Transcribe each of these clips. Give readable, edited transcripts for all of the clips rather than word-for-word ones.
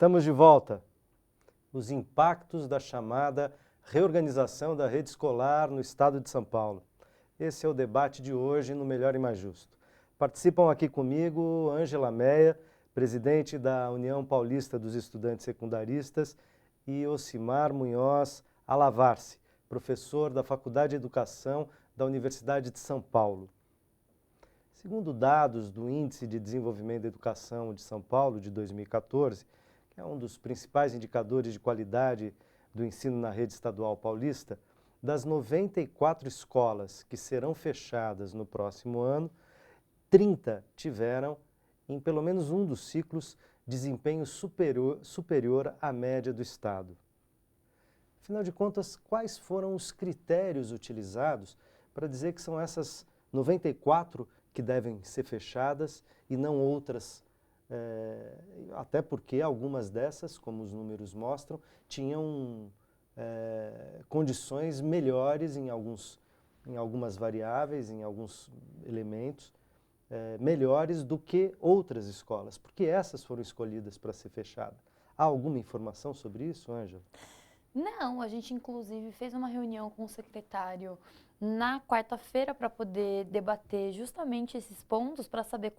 Estamos de volta. Os impactos da chamada reorganização da rede escolar no estado de São Paulo. Esse é o debate de hoje no Melhor e Mais Justo. Participam aqui comigo Ângela Meia, presidente da União Paulista dos Estudantes Secundaristas, e Ocimar Munhoz Alavarce, professor da Faculdade de Educação da Universidade de São Paulo. Segundo dados do Índice de Desenvolvimento da Educação de São Paulo de 2014, que é um dos principais indicadores de qualidade do ensino na rede estadual paulista, das 94 escolas que serão fechadas no próximo ano, 30 tiveram, em pelo menos um dos ciclos, desempenho superior à média do estado. Afinal de contas, quais foram os critérios utilizados para dizer que são essas 94 que devem ser fechadas e não outras, até porque algumas dessas, como os números mostram, tinham condições melhores em algumas variáveis, em alguns elementos, melhores do que outras escolas, porque essas foram escolhidas para ser fechadas. Há alguma informação sobre isso, Ângela? Não, a gente inclusive fez uma reunião com o secretário na quarta-feira para poder debater justamente esses pontos, para saber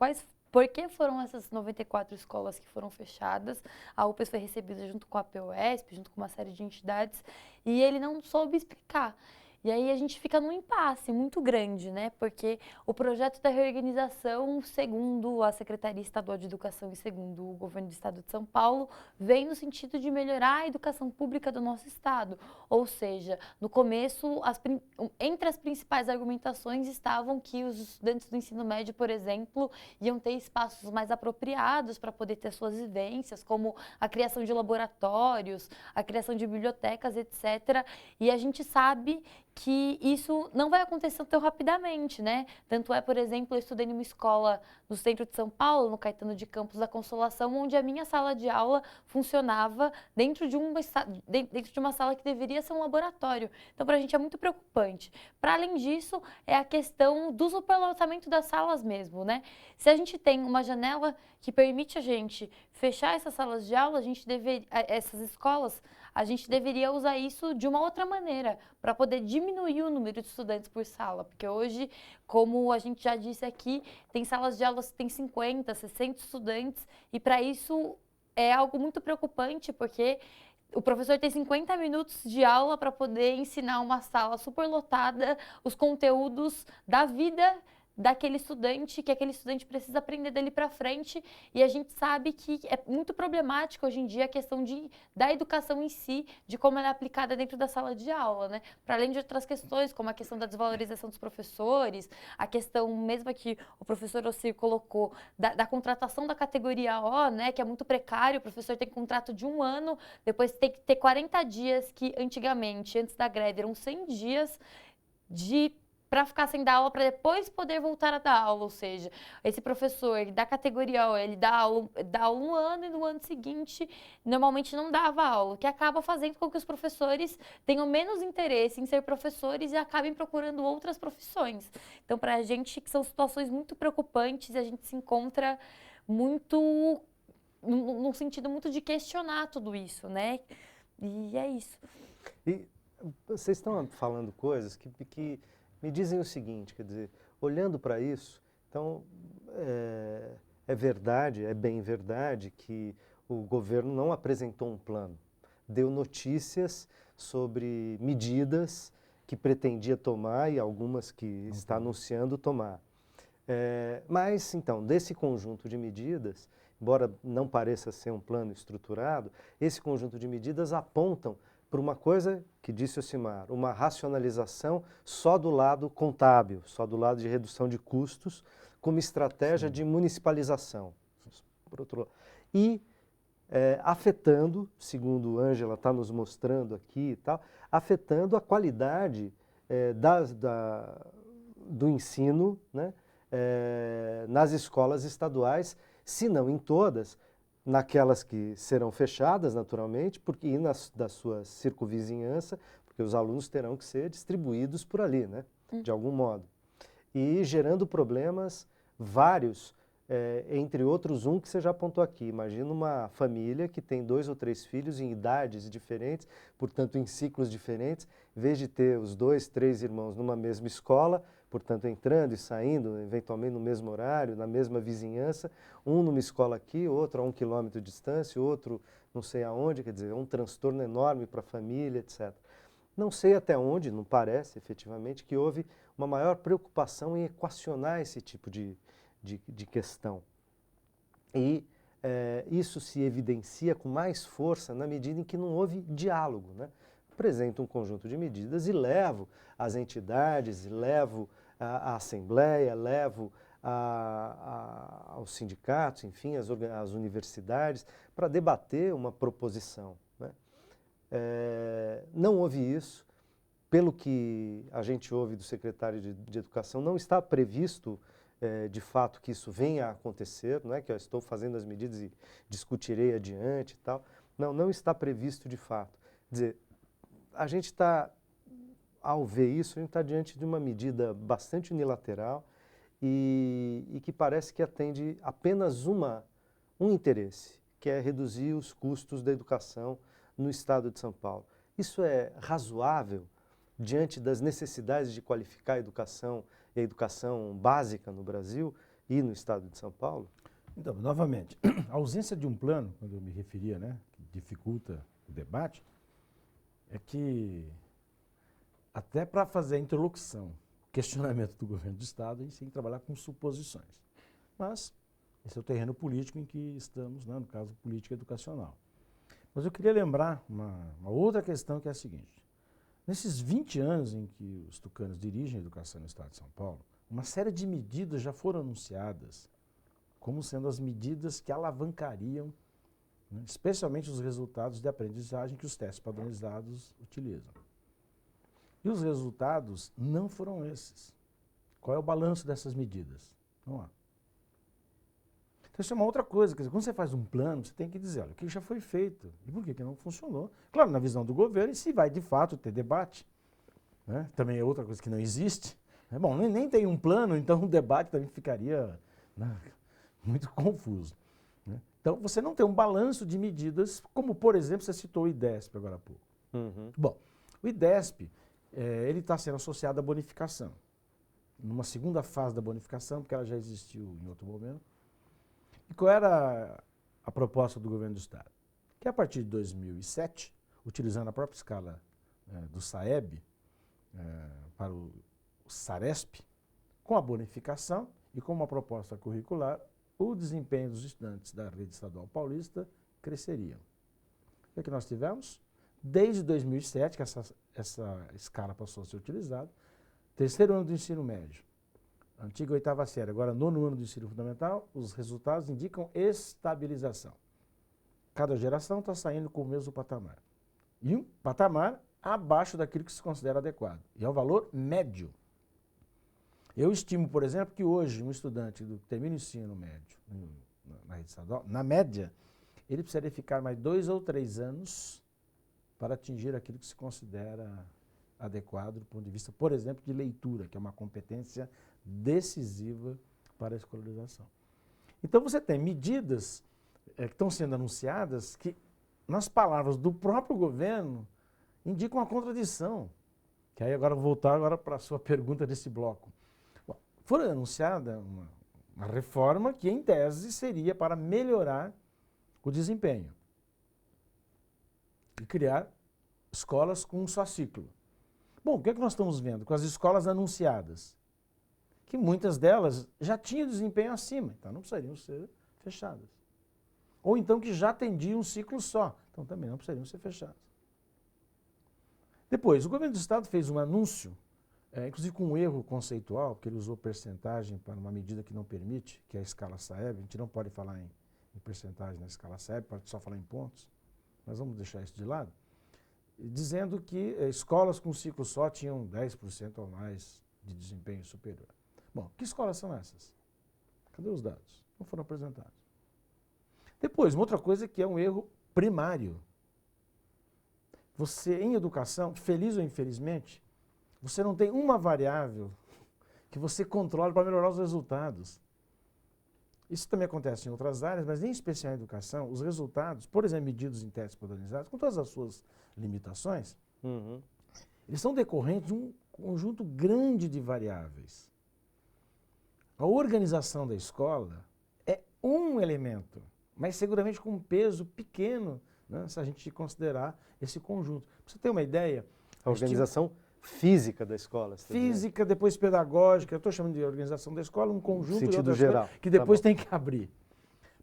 por que foram essas 94 escolas que foram fechadas. A UPES foi recebida junto com a POSP, junto com uma série de entidades, e ele não soube explicar. E aí a gente fica num impasse muito grande, né? Porque o projeto da reorganização, segundo a Secretaria Estadual de Educação e segundo o governo do estado de São Paulo, vem no sentido de melhorar a educação pública do nosso estado. Ou seja, no começo, entre as principais argumentações estavam que os estudantes do ensino médio, por exemplo, iam ter espaços mais apropriados para poder ter suas vivências, como a criação de laboratórios, a criação de bibliotecas, etc. E a gente sabe que isso não vai acontecer tão rapidamente, né? Tanto é, por exemplo, eu estudei numa escola no centro de São Paulo, no Caetano de Campos da Consolação, onde a minha sala de aula funcionava dentro de uma sala que deveria ser um laboratório. Então, para a gente é muito preocupante. Para além disso, é a questão do superlotamento das salas mesmo, né? Se a gente tem uma janela que permite a gente fechar essas salas de aula, essas escolas, a gente deveria usar isso de uma outra maneira, para poder diminuir o número de estudantes por sala. Porque hoje, como a gente já disse aqui, tem salas de aula que tem 50, 60 estudantes, e para isso é algo muito preocupante, porque o professor tem 50 minutos de aula para poder ensinar uma sala superlotada os conteúdos da vida daquele estudante, que aquele estudante precisa aprender dali para frente, e a gente sabe que é muito problemático hoje em dia a questão da educação em si, de como ela é aplicada dentro da sala de aula, né? Para além de outras questões, como a questão da desvalorização dos professores, a questão mesmo que o professor Ocir colocou, da contratação da categoria O, né? Que é muito precário, o professor tem contrato de 1 ano, depois tem que ter 40 dias, que antigamente, antes da greve, eram 100 dias para ficar sem dar aula, para depois poder voltar a dar aula. Ou seja, esse professor da categoria O, ele dá aula 1 ano, e no ano seguinte normalmente não dava aula, o que acaba fazendo com que os professores tenham menos interesse em ser professores e acabem procurando outras profissões. Então, para a gente, que são situações muito preocupantes, e a gente se encontra muito num sentido muito de questionar tudo isso, né? E é isso. E vocês estão falando coisas que me dizem o seguinte, quer dizer, olhando para isso, então é verdade, é bem verdade que o governo não apresentou um plano, deu notícias sobre medidas que pretendia tomar e algumas que está anunciando tomar. Mas, então, desse conjunto de medidas, embora não pareça ser um plano estruturado, esse conjunto de medidas apontam por uma coisa que disse o Ocimar, uma racionalização só do lado contábil, só do lado de redução de custos, como estratégia de municipalização, por outro lado. E afetando, segundo Ângela está nos mostrando aqui e tal, afetando a qualidade do ensino, né, nas escolas estaduais, se não em todas, naquelas que serão fechadas, naturalmente, e da sua circunvizinhança, porque os alunos terão que ser distribuídos por ali, né, de algum modo. E gerando problemas vários entre outros um que você já apontou aqui. Imagina uma família que tem 2 ou 3 filhos em idades diferentes, portanto em ciclos diferentes, em vez de ter os 2, 3 irmãos numa mesma escola, portanto entrando e saindo, eventualmente no mesmo horário, na mesma vizinhança, um numa escola aqui, outro a 1 quilômetro de distância, outro não sei aonde, quer dizer, é um transtorno enorme para a família, etc. Não sei até onde, não parece efetivamente, que houve uma maior preocupação em equacionar esse tipo de questão. E isso se evidencia com mais força na medida em que não houve diálogo, né? Apresento um conjunto de medidas e levo as entidades, levo a Assembleia, levo aos sindicatos, enfim, às universidades, para debater uma proposição, né? Não houve isso. Pelo que a gente ouve do secretário de Educação, não está previsto de fato que isso venha a acontecer, não é que eu estou fazendo as medidas e discutirei adiante e tal. Não, não está previsto de fato. Quer dizer, a gente está, ao ver isso, a gente está diante de uma medida bastante unilateral e que parece que atende apenas um interesse, que é reduzir os custos da educação no estado de São Paulo. Isso é razoável diante das necessidades de qualificar a educação e a educação básica no Brasil e no estado de São Paulo? Então, novamente, a ausência de um plano, quando eu me referia, né, que dificulta o debate, é que até para fazer a interlocução, questionamento do governo do estado, a gente tem que trabalhar com suposições. Mas esse é o terreno político em que estamos, né, no caso, política educacional. Mas eu queria lembrar uma outra questão que é a seguinte. Nesses 20 anos em que os tucanos dirigem a educação no estado de São Paulo, uma série de medidas já foram anunciadas como sendo as medidas que alavancariam, né, especialmente os resultados de aprendizagem que os testes padronizados utilizam. E os resultados não foram esses. Qual é o balanço dessas medidas? Vamos lá. Então isso é uma outra coisa, quer dizer, quando você faz um plano, você tem que dizer, olha, o que já foi feito e por que não funcionou. Claro, na visão do governo, e se vai de fato ter debate, né? Também é outra coisa que não existe. Bom, nem tem um plano, então o debate também ficaria, né, muito confuso, né? Então você não tem um balanço de medidas, como por exemplo, você citou o IDESP agora há pouco. Uhum. Bom, o IDESP, ele está sendo associado à bonificação. Numa segunda fase da bonificação, porque ela já existiu em outro momento. E qual era a proposta do governo do estado? Que a partir de 2007, utilizando a própria escala do SAEB para o SARESP, com a bonificação e com uma proposta curricular, o desempenho dos estudantes da rede estadual paulista cresceria. O que é que nós tivemos? Desde 2007, que essa escala passou a ser utilizada, terceiro ano do ensino médio, antiga 8ª série, agora 9º ano do ensino fundamental, os resultados indicam estabilização. Cada geração está saindo com o mesmo patamar. E um patamar abaixo daquilo que se considera adequado. E é o valor médio. Eu estimo, por exemplo, que hoje um estudante que termina o ensino médio na rede estadual, na média, ele precisaria ficar mais 2 ou 3 anos para atingir aquilo que se considera adequado do ponto de vista, por exemplo, de leitura, que é uma competência decisiva para a escolarização. Então você tem medidas que estão sendo anunciadas que, nas palavras do próprio governo, indicam uma contradição. Que aí agora vou voltar agora para a sua pergunta desse bloco. Bom, foi anunciada uma reforma que, em tese, seria para melhorar o desempenho e criar escolas com um só ciclo. Bom, o que é que nós estamos vendo com as escolas anunciadas? Que muitas delas já tinham desempenho acima, então não precisariam ser fechadas. Ou então que já atendiam um ciclo só, então também não precisariam ser fechadas. Depois, o governo do estado fez um anúncio, inclusive com um erro conceitual, porque ele usou percentagem para uma medida que não permite, que é a escala SAEB. A gente não pode falar em percentagem na escala SAEB, pode só falar em pontos, mas vamos deixar isso de lado. Dizendo que escolas com ciclo só tinham 10% ou mais de desempenho superior. Bom, que escolas são essas? Cadê os dados? Não foram apresentados. Depois, uma outra coisa que é um erro primário. Você, em educação, feliz ou infelizmente, você não tem uma variável que você controle para melhorar os resultados. Isso também acontece em outras áreas, mas em especial em educação, os resultados, por exemplo, medidos em testes padronizados, com todas as suas limitações, Uhum. eles são decorrentes de um conjunto grande de variáveis. A organização da escola é um elemento, mas seguramente com um peso pequeno, né, se a gente considerar esse conjunto. Para você ter uma ideia, A organização física da escola. Você está dizendo? física, depois pedagógica, eu estou chamando de organização da escola, um conjunto de Sentido outras geral. coisas que depois Tá bom. tem que abrir.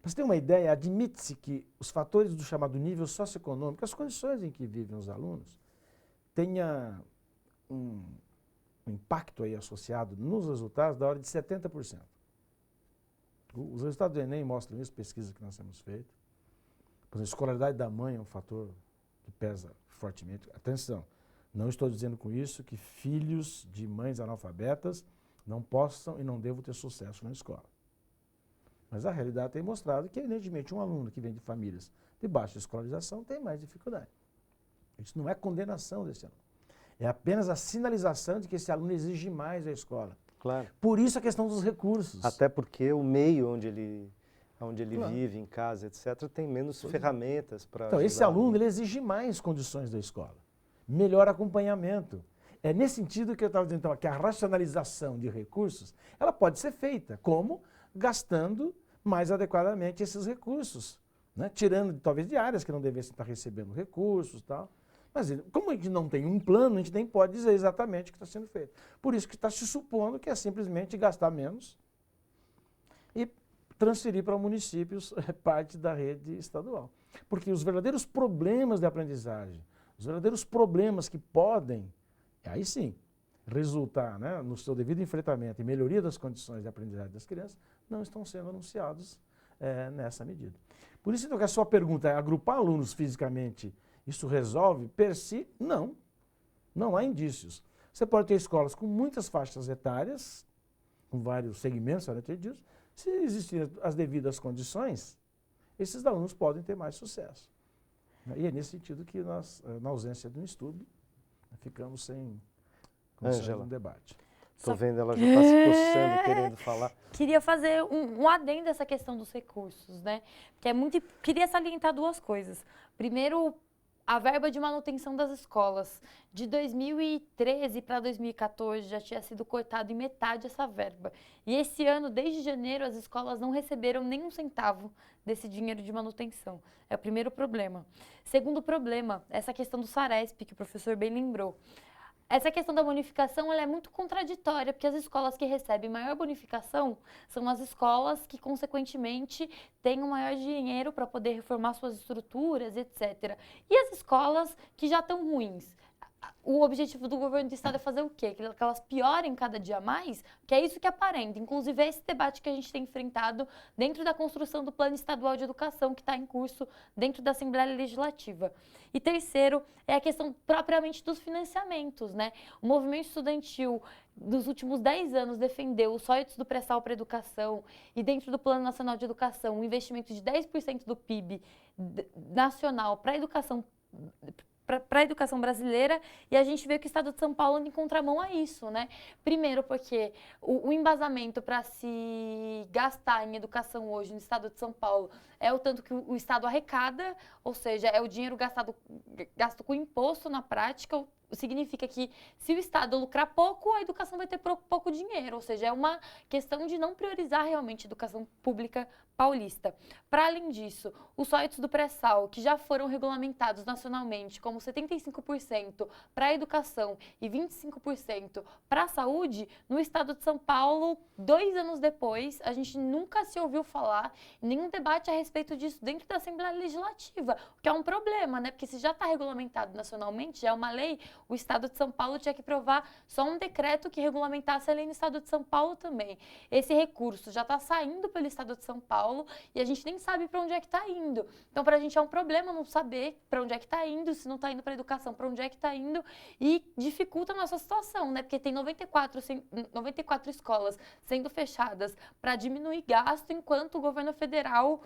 Para você ter uma ideia, admite-se que os fatores do chamado nível socioeconômico, as condições em que vivem os alunos, tenha um impacto aí associado nos resultados da ordem de 70%. Os resultados do Enem mostram isso, pesquisas que nós temos feito. Por exemplo, a escolaridade da mãe é um fator que pesa fortemente. Atenção, não estou dizendo com isso que filhos de mães analfabetas não possam e não devam ter sucesso na escola. Mas a realidade tem mostrado que, evidentemente, um aluno que vem de famílias de baixa escolarização tem mais dificuldade. Isso não é condenação desse aluno. É apenas a sinalização de que esse aluno exige mais da escola. Claro. Por isso a questão dos recursos. Até porque o meio onde ele Claro. vive, em casa, etc., tem menos ferramentas para Então, esse aluno ele exige mais condições da escola, melhor acompanhamento. É nesse sentido que eu estava dizendo, então, que a racionalização de recursos ela pode ser feita. Como? Gastando mais adequadamente esses recursos, né? Tirando talvez de áreas que não devessem estar recebendo recursos e tal. Mas como a gente não tem um plano, a gente nem pode dizer exatamente o que está sendo feito. Por isso que está se supondo que é simplesmente gastar menos e transferir para municípios parte da rede estadual. Porque os verdadeiros problemas de aprendizagem, os verdadeiros problemas que podem, aí sim, resultar, né, no seu devido enfrentamento e melhoria das condições de aprendizagem das crianças, não estão sendo anunciados nessa medida. Por isso, então, que a sua pergunta é agrupar alunos fisicamente, isso resolve? Per si, não. Não há indícios. Você pode ter escolas com muitas faixas etárias, com vários segmentos, disso. Se existirem as devidas condições, esses alunos podem ter mais sucesso. E é nesse sentido que nós, na ausência de um estudo, ficamos sem condições de um debate. Estou vendo, ela já está se coçando, querendo falar. Queria fazer um adendo a essa questão dos recursos, né? Que é muito. Queria salientar duas coisas. Primeiro, a verba de manutenção das escolas. De 2013 para 2014 já tinha sido cortado em metade essa verba. E esse ano, desde janeiro, as escolas não receberam nem um centavo desse dinheiro de manutenção. É o primeiro problema. Segundo problema, essa questão do Saresp, que o professor bem lembrou. Essa questão da bonificação ela é muito contraditória, porque as escolas que recebem maior bonificação são as escolas que, consequentemente, têm um maior dinheiro para poder reformar suas estruturas, etc. E as escolas que já estão ruins? O objetivo do governo do estado é fazer o quê? Que elas piorem cada dia mais? Que é isso que aparenta. Inclusive, é esse debate que a gente tem enfrentado dentro da construção do Plano Estadual de Educação, que está em curso dentro da Assembleia Legislativa. E terceiro, é a questão propriamente dos financiamentos, né? O movimento estudantil dos últimos 10 anos defendeu os royalties do pré-sal para a educação e dentro do Plano Nacional de Educação, um investimento de 10% do PIB nacional para a educação brasileira, e a gente vê que o estado de São Paulo anda em contramão a isso, né? Primeiro porque o embasamento para se gastar em educação hoje no estado de São Paulo é o tanto que o estado arrecada, ou seja, é o dinheiro gasto com imposto na prática. Significa que se o estado lucrar pouco, a educação vai ter pouco dinheiro, ou seja, é uma questão de não priorizar realmente a educação pública paulista. Para além disso, os royalties do pré-sal, que já foram regulamentados nacionalmente como 75% para a educação e 25% para a saúde, no estado de São Paulo, 2 anos depois, a gente nunca se ouviu falar em nenhum debate a respeito disso dentro da Assembleia Legislativa, o que é um problema, né? Porque se já está regulamentado nacionalmente, já é uma lei, o estado de São Paulo tinha que provar só um decreto que regulamentasse a lei no estado de São Paulo também. Esse recurso já está saindo pelo estado de São Paulo e a gente nem sabe para onde é que está indo. Então, para a gente é um problema não saber para onde é que está indo, se não está indo para a educação, para onde é que está indo, e dificulta a nossa situação, né? Porque tem 94 escolas sendo fechadas para diminuir gasto, enquanto o governo federal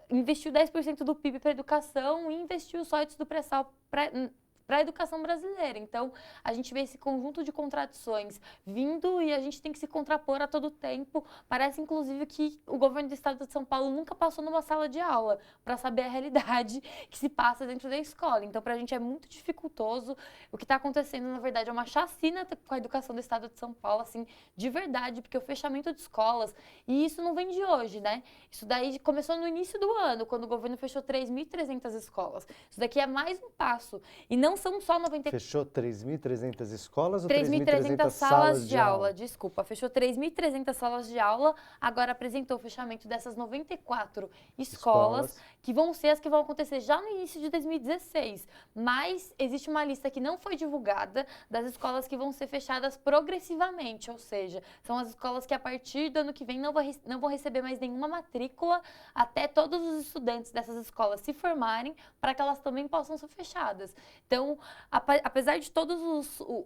investiu 10% do PIB para a educação e investiu os royalties do pré-sal para para a educação brasileira. Então, a gente vê esse conjunto de contradições vindo e a gente tem que se contrapor a todo tempo. Parece, inclusive, que o governo do estado de São Paulo nunca passou numa sala de aula para saber a realidade que se passa dentro da escola. Então, para a gente é muito dificultoso. O que está acontecendo, na verdade, é uma chacina com a educação do estado de São Paulo, assim, de verdade, porque o fechamento de escolas, e isso não vem de hoje, né? Isso daí começou no início do ano, quando o governo fechou 3.300 escolas. Isso daqui é mais um passo. E não são só 94... Fechou 3.300 escolas ou 3.300 salas de aula? Desculpa. Fechou 3.300 salas de aula, agora apresentou o fechamento dessas 94 escolas, que vão ser as que vão acontecer já no início de 2016. Mas existe uma lista que não foi divulgada das escolas que vão ser fechadas progressivamente, ou seja, são as escolas que a partir do ano que vem não vão receber mais nenhuma matrícula até todos os estudantes dessas escolas se formarem, para que elas também possam ser fechadas. Então, apesar de todas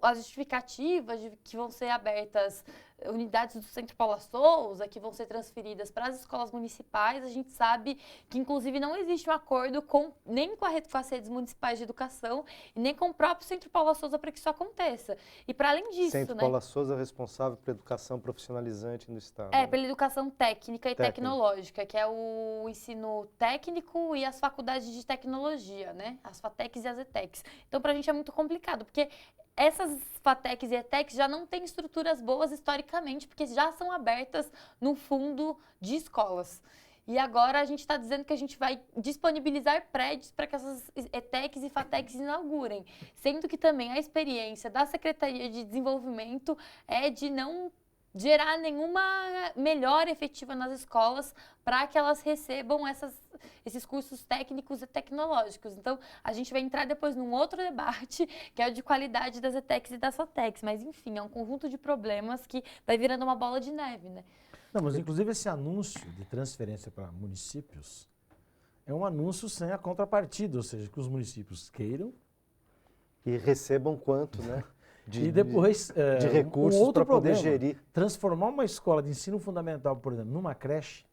as justificativas de que vão ser abertas unidades do Centro Paula Souza, que vão ser transferidas para as escolas municipais, a gente sabe que, inclusive, não existe um acordo nem com as redes municipais de educação e nem com o próprio Centro Paula Souza para que isso aconteça. E, para além disso, Centro Paula Souza é responsável pela educação profissionalizante no estado. Pela educação técnica e tecnológica, que é o ensino técnico e as faculdades de tecnologia, né? As FATECs e as ETECs. Então, para a gente é muito complicado, porque essas FATECs e ETECs já não têm estruturas boas historicamente, porque já são abertas no fundo de escolas. E agora a gente está dizendo que a gente vai disponibilizar prédios para que essas ETECs e FATECs inaugurem. Sendo que também a experiência da Secretaria de Desenvolvimento é de não gerar nenhuma melhora efetiva nas escolas para que elas recebam esses cursos técnicos e tecnológicos. Então, a gente vai entrar depois num outro debate, que é o de qualidade das ETECs e das FATECs. Mas, enfim, é um conjunto de problemas que vai virando uma bola de neve, né? Não, mas inclusive esse anúncio de transferência para municípios é um anúncio sem a contrapartida, ou seja, que os municípios queiram e recebam quanto, né? E depois, de recursos para poder gerir. Transformar uma escola de ensino fundamental, por exemplo, numa creche,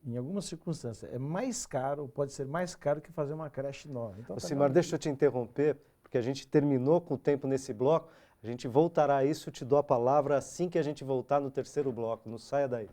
em algumas circunstâncias, é mais caro, pode ser mais caro que fazer uma creche nova. Então, Simar, deixa eu te interromper, porque a gente terminou com o tempo nesse bloco. A gente voltará a isso, te dou a palavra assim que a gente voltar no terceiro bloco. Não saia daí.